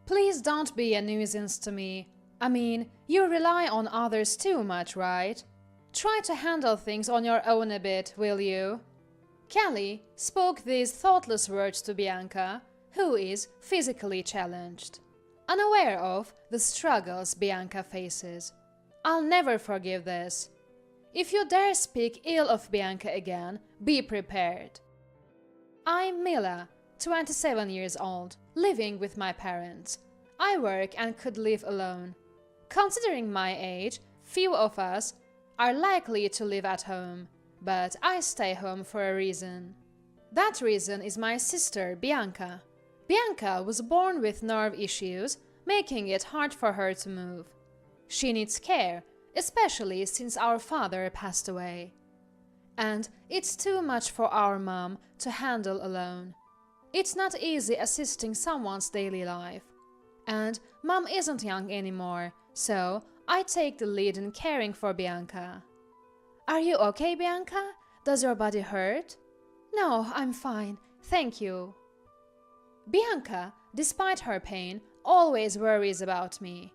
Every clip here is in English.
Please don't be a nuisance to me. I mean, you rely on others too much, right? Try to handle things on your own a bit, will you? Kelly spoke these thoughtless words to Bianca, who is physically challenged, unaware of the struggles Bianca faces. I'll never forgive this. If you dare speak ill of Bianca again, be prepared. I'm Mila, 27 years old, living with my parents. I work and could live alone. Considering my age, few of us are likely to live at home, but I stay home for a reason. That reason is my sister, Bianca. Bianca was born with nerve issues, making it hard for her to move. She needs care, especially since our father passed away. And it's too much for our mom to handle alone. It's not easy assisting someone's daily life. And mom isn't young anymore, so I take the lead in caring for Bianca. Are you okay, Bianca? Does your body hurt? No, I'm fine, thank you. Bianca, despite her pain, always worries about me.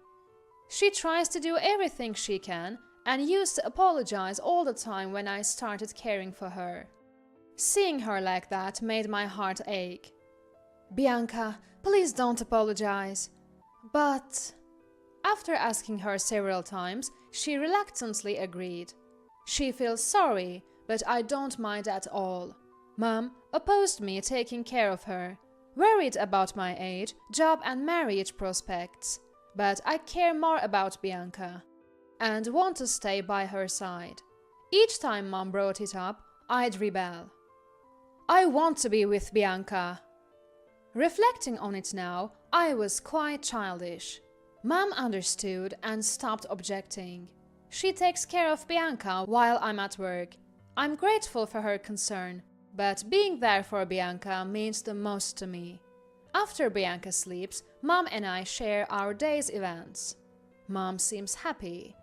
She tries to do everything she can and used to apologize all the time when I started caring for her. Seeing her like that made my heart ache. Bianca, please don't apologize. But... After asking her several times, she reluctantly agreed. She feels sorry, but I don't mind at all. Mom opposed me taking care of her, worried about my age, job and marriage prospects. But I care more about Bianca and want to stay by her side. Each time Mom brought it up, I'd rebel. I want to be with Bianca. Reflecting on it now, I was quite childish. Mom understood and stopped objecting. She takes care of Bianca while I'm at work. I'm grateful for her concern, but being there for Bianca means the most to me. After Bianca sleeps, Mom and I share our day's events. Mom seems happy.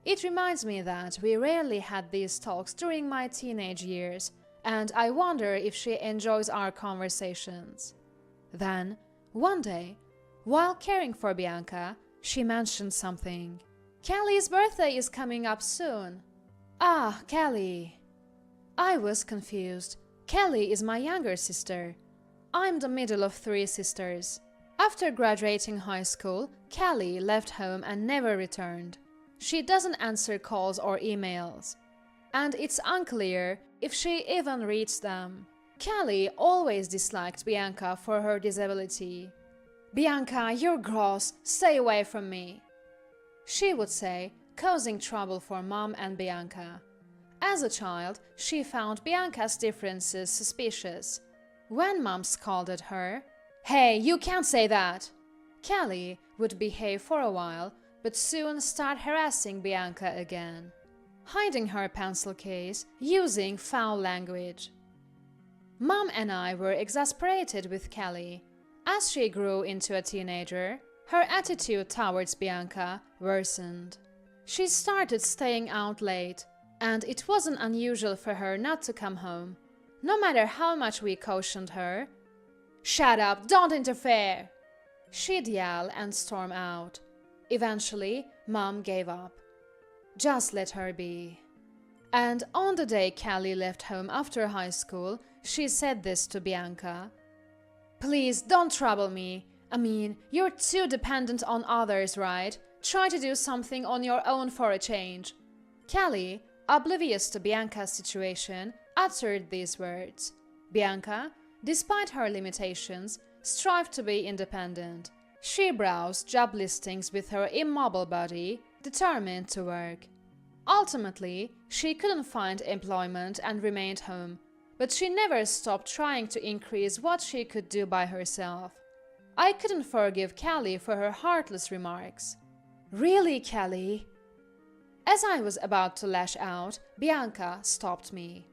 It reminds me that we rarely had these talks during my teenage years, and I wonder if she enjoys our conversations. Then, one day, while caring for Bianca, she mentioned something. Kelly's birthday is coming up soon. Ah, Kelly. I was confused. Kelly is my younger sister. I'm the middle of 3 sisters. After graduating high school, Kelly left home and never returned. She doesn't answer calls or emails. And it's unclear if she even reads them. Kelly always disliked Bianca for her disability. Bianca, you're gross, stay away from me, she would say, causing trouble for Mom and Bianca. As a child, she found Bianca's differences suspicious. When Mom scolded her, "Hey, you can't say that!" Kelly would behave for a while, but soon start harassing Bianca again, hiding her pencil case, using foul language. Mom and I were exasperated with Kelly. As she grew into a teenager, her attitude towards Bianca worsened. She started staying out late, and it wasn't unusual for her not to come home. No matter how much we cautioned her, "Shut up, don't interfere!" she'd yell and storm out. Eventually, Mom gave up. Just let her be. And on the day Kelly left home after high school, she said this to Bianca. "Please don't trouble me. I mean, you're too dependent on others, right? Try to do something on your own for a change." Kelly, oblivious to Bianca's situation, uttered these words. Bianca, despite her limitations, strived to be independent. She browsed job listings with her immobile body, determined to work. Ultimately, she couldn't find employment and remained home, but she never stopped trying to increase what she could do by herself. I couldn't forgive Kelly for her heartless remarks. "Really, Kelly?" As I was about to lash out, Bianca stopped me.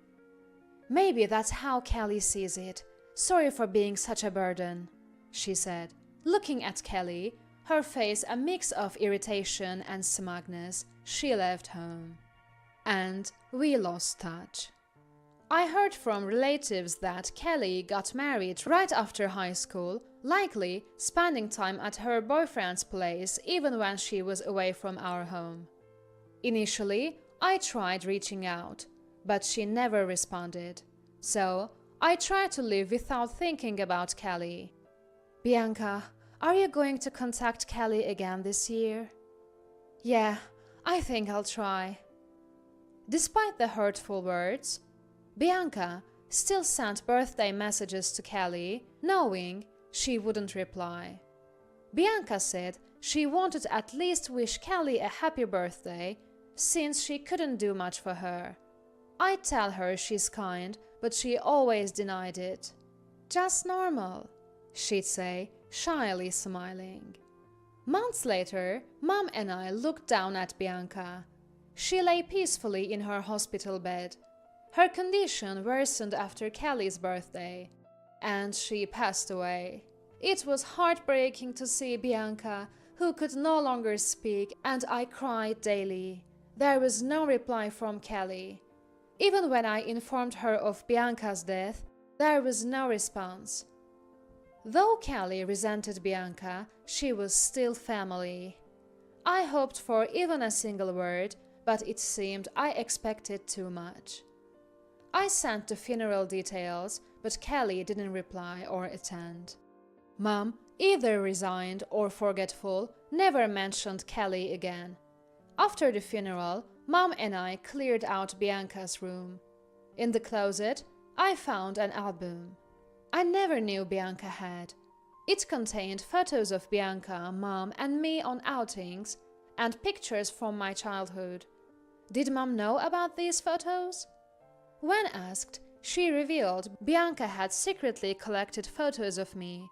"Maybe that's how Kelly sees it. Sorry for being such a burden," she said, looking at Kelly, her face a mix of irritation and smugness. She left home. And we lost touch. I heard from relatives that Kelly got married right after high school, likely spending time at her boyfriend's place even when she was away from our home. Initially, I tried reaching out, but she never responded. So, I tried to live without thinking about Kelly. Bianca, are you going to contact Kelly again this year? Yeah, I think I'll try. Despite the hurtful words, Bianca still sent birthday messages to Kelly, knowing she wouldn't reply. Bianca said she wanted to at least wish Kelly a happy birthday, since she couldn't do much for her. I tell her she's kind, but she always denied it. Just normal, she'd say, shyly smiling. Months later, Mom and I looked down at Bianca. She lay peacefully in her hospital bed. Her condition worsened after Kelly's birthday, and she passed away. It was heartbreaking to see Bianca, who could no longer speak, and I cried daily. There was no reply from Kelly. Even when I informed her of Bianca's death, there was no response. Though Kelly resented Bianca, she was still family. I hoped for even a single word, but it seemed I expected too much. I sent the funeral details, but Kelly didn't reply or attend. Mom, either resigned or forgetful, never mentioned Kelly again. After the funeral, Mom and I cleared out Bianca's room. In the closet, I found an album I never knew Bianca had. It contained photos of Bianca, Mom, and me on outings, and pictures from my childhood. Did Mom know about these photos? When asked, she revealed Bianca had secretly collected photos of me,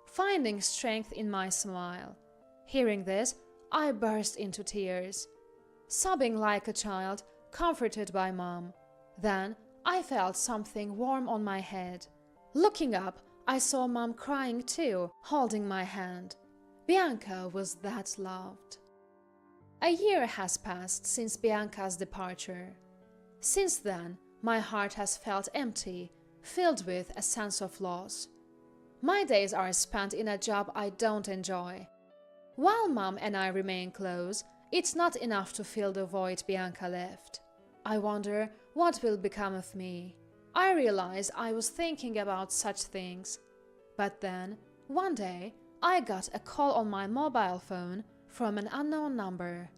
finding strength in my smile. Hearing this, I burst into tears, sobbing like a child, comforted by Mom. Then I felt something warm on my head. Looking up, I saw Mom crying too, holding my hand. Bianca was that loved. A year has passed since Bianca's departure. Since then, my heart has felt empty, filled with a sense of loss. My days are spent in a job I don't enjoy. While Mom and I remain close, it's not enough to fill the void Bianca left. I wonder what will become of me. I realized I was thinking about such things. But then, one day, I got a call on my mobile phone from an unknown number.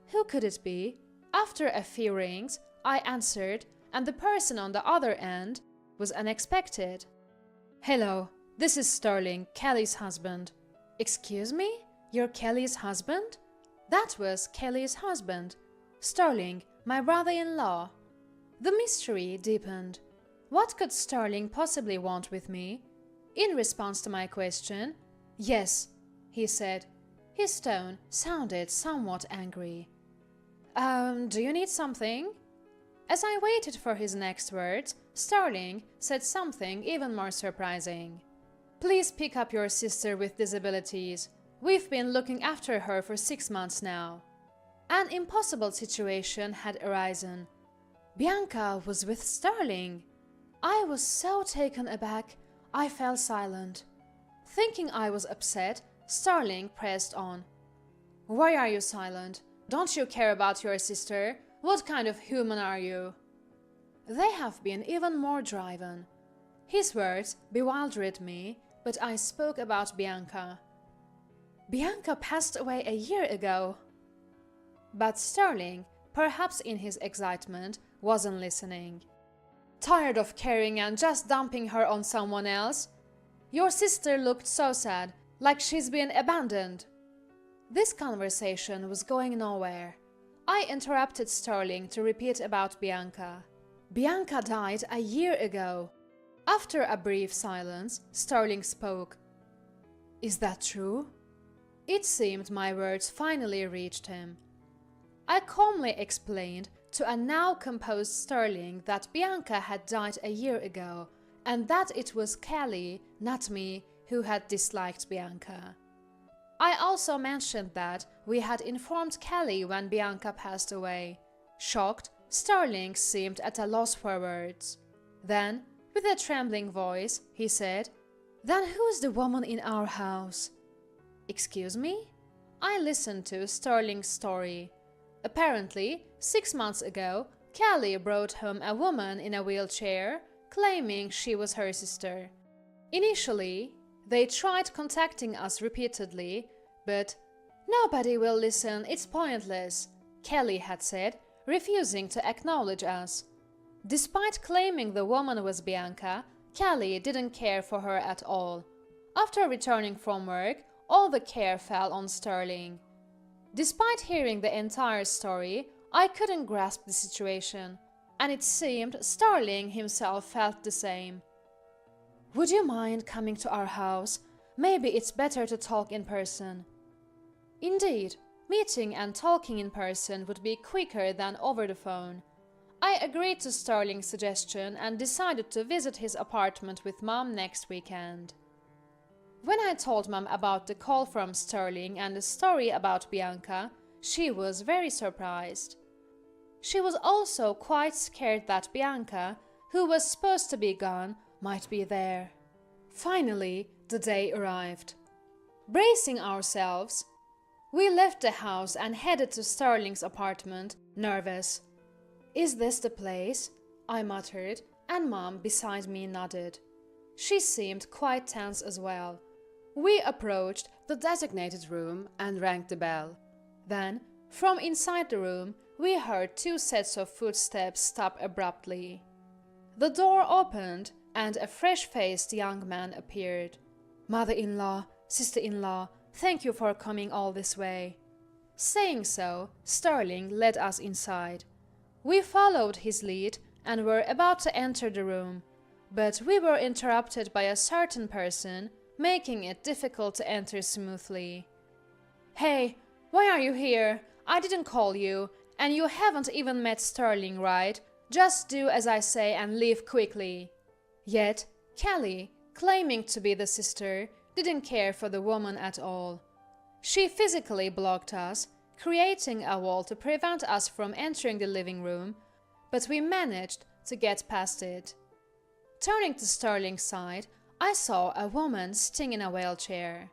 Who could it be? After a few rings, I answered, and the person on the other end was unexpected. Hello, this is Sterling, Kelly's husband. Excuse me? You're Kelly's husband? That was Kelly's husband. Sterling, my brother-in-law. The mystery deepened. What could Sterling possibly want with me? In response to my question, yes, he said. His tone sounded somewhat angry. Do you need something? As I waited for his next words, Sterling said something even more surprising. Please pick up your sister with disabilities. We've been looking after her for 6 months now. An impossible situation had arisen. Bianca was with Sterling. I was so taken aback, I fell silent. Thinking I was upset, Sterling pressed on. Why are you silent? Don't you care about your sister? What kind of human are you? They have been even more driven. His words bewildered me, but I spoke about Bianca. Bianca passed away a year ago. But Sterling, perhaps in his excitement, wasn't listening. Tired of caring and just dumping her on someone else? Your sister looked so sad, like she's been abandoned. This conversation was going nowhere. I interrupted Sterling to repeat about Bianca. Bianca died a year ago. After a brief silence, Sterling spoke. Is that true? It seemed my words finally reached him. I calmly explained to a now composed Sterling that Bianca had died a year ago, and that it was Kelly, not me, who had disliked Bianca. I also mentioned that we had informed Kelly when Bianca passed away. Shocked, Sterling seemed at a loss for words. Then, with a trembling voice, he said, "Then who's the woman in our house?" "Excuse me?" I listened to Sterling's story. Apparently, 6 months ago, Callie brought home a woman in a wheelchair, claiming she was her sister. Initially, they tried contacting us repeatedly, but "Nobody will listen, it's pointless," Callie had said, refusing to acknowledge us. Despite claiming the woman was Bianca, Callie didn't care for her at all. After returning from work, all the care fell on Sterling. Despite hearing the entire story, I couldn't grasp the situation, and it seemed Sterling himself felt the same. "Would you mind coming to our house? Maybe it's better to talk in person." Indeed, meeting and talking in person would be quicker than over the phone. I agreed to Sterling's suggestion and decided to visit his apartment with Mom next weekend. When I told Mom about the call from Sterling and the story about Bianca, she was very surprised. She was also quite scared that Bianca, who was supposed to be gone, might be there. Finally, the day arrived. Bracing ourselves, we left the house and headed to Sterling's apartment, nervous. "Is this the place?" I muttered, and Mom beside me nodded. She seemed quite tense as well. We approached the designated room and rang the bell. Then, from inside the room, we heard 2 sets of footsteps stop abruptly. The door opened, and a fresh-faced young man appeared. "Mother-in-law, sister-in-law, thank you for coming all this way." Saying so, Sterling led us inside. We followed his lead and were about to enter the room, but we were interrupted by a certain person, making it difficult to enter smoothly. "Hey, why are you here? I didn't call you, and you haven't even met Sterling, right? Just do as I say and leave quickly." Yet, Callie, claiming to be the sister, didn't care for the woman at all. She physically blocked us, creating a wall to prevent us from entering the living room, but we managed to get past it. Turning to Sterling's side, I saw a woman sitting in a wheelchair.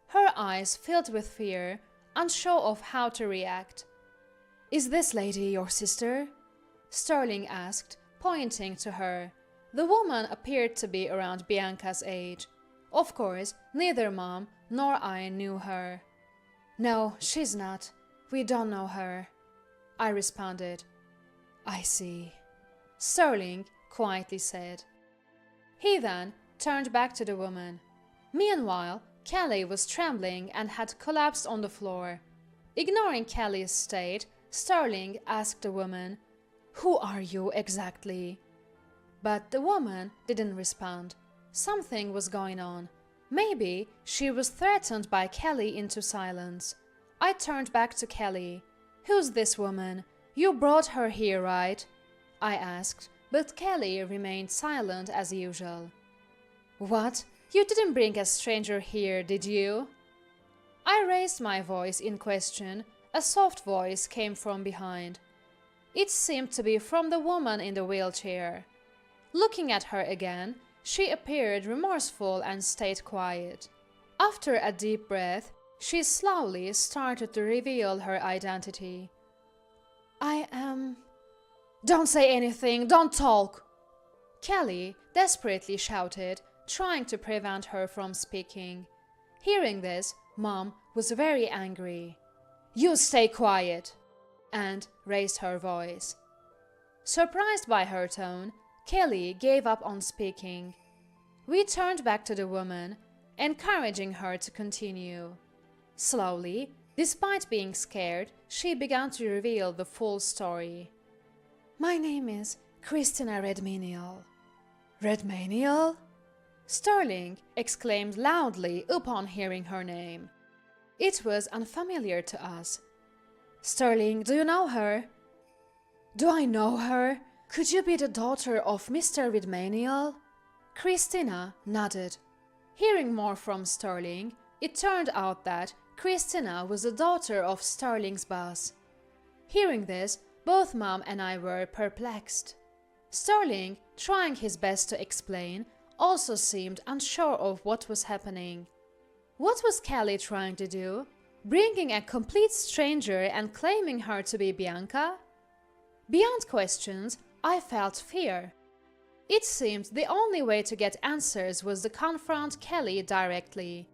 Her eyes filled with fear, unsure of how to react. "Is this lady your sister?" Sterling asked, pointing to her. The woman appeared to be around Bianca's age. Of course, neither Mom nor I knew her. "No, she's not. We don't know her," I responded. "I see," Sterling quietly said. He then turned back to the woman. Meanwhile, Callie was trembling and had collapsed on the floor. Ignoring Callie's state, Sterling asked the woman, "Who are you exactly?" But the woman didn't respond. Something was going on. Maybe she was threatened by Callie into silence. I turned back to Callie. "Who's this woman? You brought her here, right?" I asked, but Callie remained silent as usual. "What? You didn't bring a stranger here, did you?" I raised my voice in question. A soft voice came from behind. It seemed to be from the woman in the wheelchair. Looking at her again, she appeared remorseful and stayed quiet. After a deep breath, she slowly started to reveal her identity. "I am..." "Don't say anything! Don't talk!" Callie desperately shouted, trying to prevent her from speaking. Hearing this, Mom was very angry. "You stay quiet!" and raised her voice. Surprised by her tone, Callie gave up on speaking. We turned back to the woman, encouraging her to continue. Slowly, despite being scared, she began to reveal the full story. "My name is Christina Redmenial." "Redmenial?" Sterling exclaimed loudly upon hearing her name. It was unfamiliar to us. "Sterling, do you know her?" "Do I know her? Could you be the daughter of Mr. Redmenial?" Christina nodded. Hearing more from Sterling, it turned out that Christina was the daughter of Sterling's boss. Hearing this, both Mom and I were perplexed. Sterling, trying his best to explain, also seemed unsure of what was happening. What was Kelly trying to do? Bringing a complete stranger and claiming her to be Bianca? Beyond questions, I felt fear. It seemed the only way to get answers was to confront Kelly directly.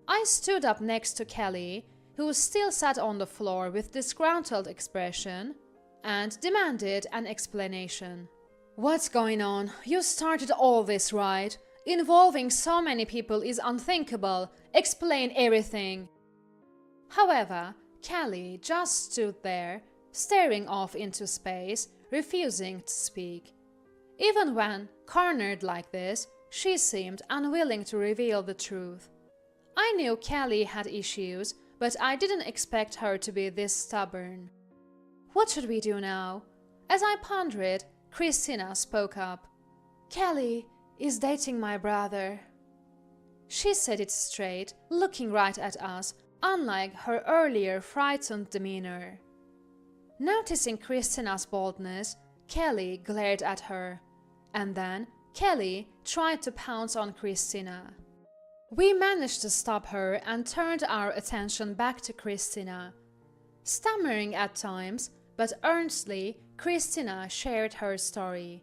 I stood up next to Kelly, who still sat on the floor with disgruntled expression, and demanded an explanation. "What's going on? You started all this, right? Involving so many people is unthinkable. Explain everything." However, Kelly just stood there, staring off into space, refusing to speak. Even when cornered like this, she seemed unwilling to reveal the truth. I knew Kelly had issues, but I didn't expect her to be this stubborn. "What should we do now?" As I pondered, Christina spoke up. "Kelly is dating my brother." She said it straight, looking right at us, unlike her earlier frightened demeanor. Noticing Christina's boldness, Kelly glared at her, and then Kelly tried to pounce on Christina. We managed to stop her and turned our attention back to Christina. Stammering at times, but earnestly, Christina shared her story.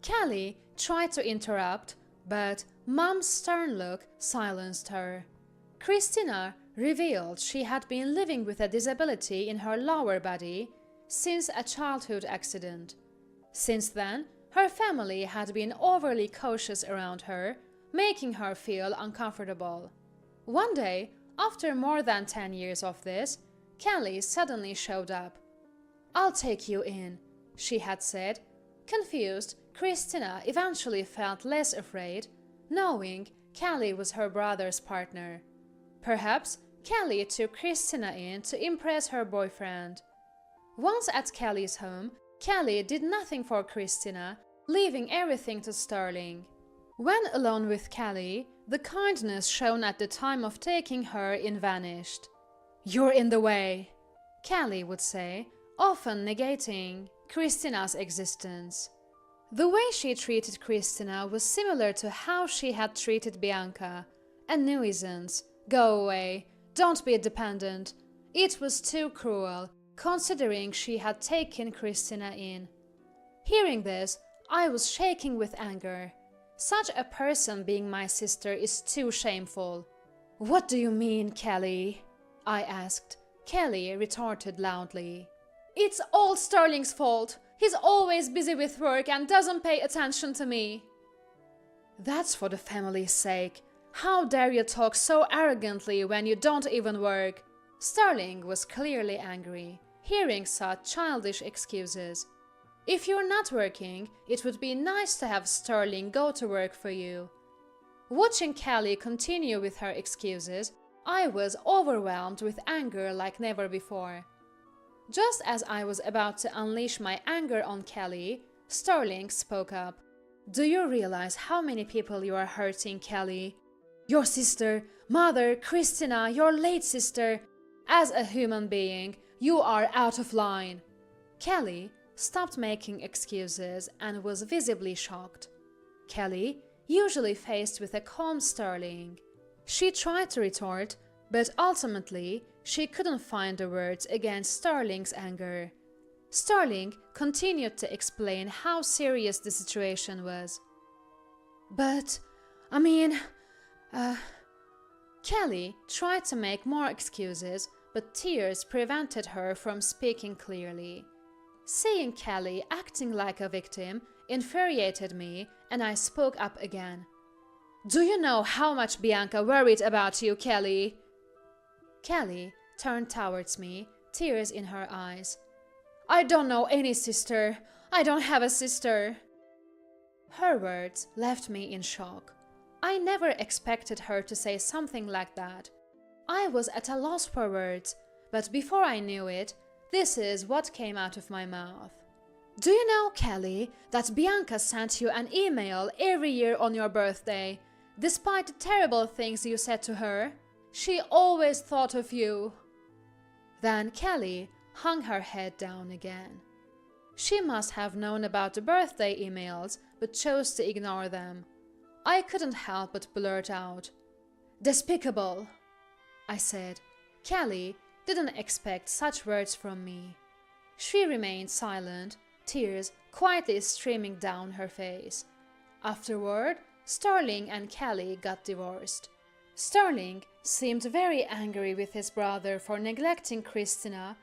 Kelly tried to interrupt, but Mom's stern look silenced her. Christina revealed she had been living with a disability in her lower body since a childhood accident. Since then, her family had been overly cautious around her, making her feel uncomfortable. One day, after more than 10 years of this, Kelly suddenly showed up. "I'll take you in," she had said. Confused, Christina eventually felt less afraid, knowing Kelly was her brother's partner. Perhaps Kelly took Christina in to impress her boyfriend. Once at Kelly's home, Kelly did nothing for Christina, leaving everything to Sterling. When alone with Kelly, the kindness shown at the time of taking her in vanished. "You're in the way," Kelly would say, often negating Christina's existence. The way she treated Christina was similar to how she had treated Bianca. A nuisance. Go away. Don't be dependent. It was too cruel, considering she had taken Christina in. Hearing this, I was shaking with anger. Such a person being my sister is too shameful. "What do you mean, Kelly?" I asked. Kelly retorted loudly. "It's all Sterling's fault. He's always busy with work and doesn't pay attention to me." "That's for the family's sake. How dare you talk so arrogantly when you don't even work?" Sterling was clearly angry, hearing such childish excuses. If you're not working, it would be nice to have Sterling go to work for you. Watching Kelly continue with her excuses, I was overwhelmed with anger like never before. Just as I was about to unleash my anger on Kelly, Sterling spoke up. "Do you realize how many people you are hurting, Kelly? Your sister, mother, Christina, your late sister. As a human being, you are out of line." Kelly stopped making excuses and was visibly shocked. Kelly, usually faced with a calm Sterling. She tried to retort, but ultimately she couldn't find the words against Sterling's anger. Sterling continued to explain how serious the situation was. "But, Kelly tried to make more excuses, but tears prevented her from speaking clearly. Seeing Kelly acting like a victim infuriated me, and I spoke up again. "Do you know how much Bianca worried about you, Kelly?" Kelly turned towards me, tears in her eyes. "I don't know any sister. I don't have a sister." Her words left me in shock. I never expected her to say something like that. I was at a loss for words, but before I knew it, this is what came out of my mouth. "Do you know, Kelly, that Bianca sent you an email every year on your birthday, despite the terrible things you said to her? She always thought of you." Then Kelly hung her head down again. She must have known about the birthday emails, but chose to ignore them. I couldn't help but blurt out, "Despicable!" I said. Callie didn't expect such words from me. She remained silent, tears quietly streaming down her face. Afterward, Sterling and Callie got divorced. Sterling seemed very angry with his brother for neglecting Christina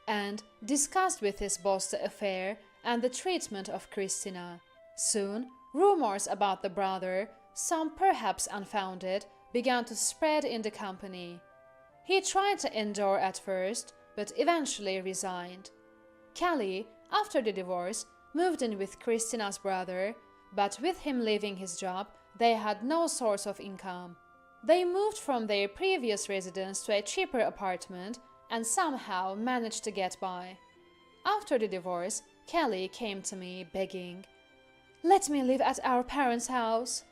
and discussed with his boss the affair and the treatment of Christina. Soon, rumors about the brother, some perhaps unfounded, began to spread in the company. He tried to endure at first, but eventually resigned. Callie, after the divorce, moved in with Christina's brother, but with him leaving his job, they had no source of income. They moved from their previous residence to a cheaper apartment and somehow managed to get by. After the divorce, Callie came to me begging, "Let me live at our parents' house."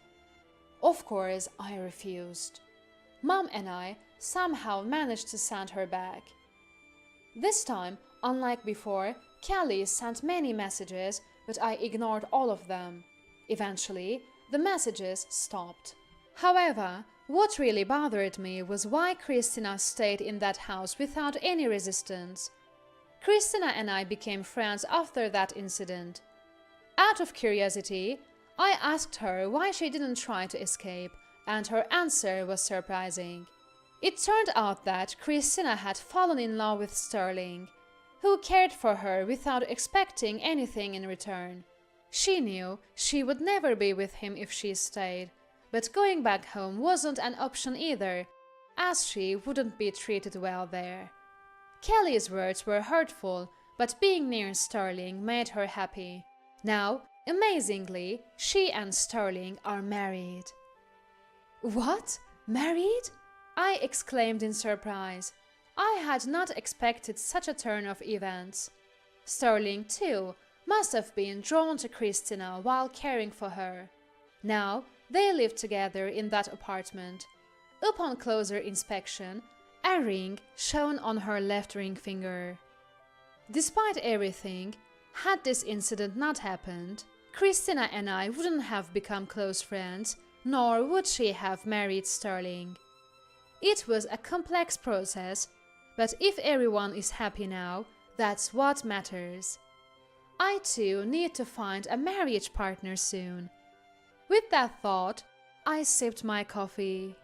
Of course, I refused. Mom and I somehow managed to send her back. This time, unlike before, Callie sent many messages, but I ignored all of them. Eventually, the messages stopped. However, what really bothered me was why Christina stayed in that house without any resistance. Christina and I became friends after that incident. Out of curiosity, I asked her why she didn't try to escape, and her answer was surprising. It turned out that Christina had fallen in love with Sterling, who cared for her without expecting anything in return. She knew she would never be with him if she stayed, but going back home wasn't an option either, as she wouldn't be treated well there. Callie's words were hurtful, but being near Sterling made her happy. Now, amazingly, she and Sterling are married. "What? Married?" I exclaimed in surprise. I had not expected such a turn of events. Sterling, too, must have been drawn to Christina while caring for her. Now, they lived together in that apartment. Upon closer inspection, a ring shone on her left ring finger. Despite everything, had this incident not happened, Christina and I wouldn't have become close friends, nor would she have married Sterling. It was a complex process, but if everyone is happy now, that's what matters. I too need to find a marriage partner soon. With that thought, I sipped my coffee.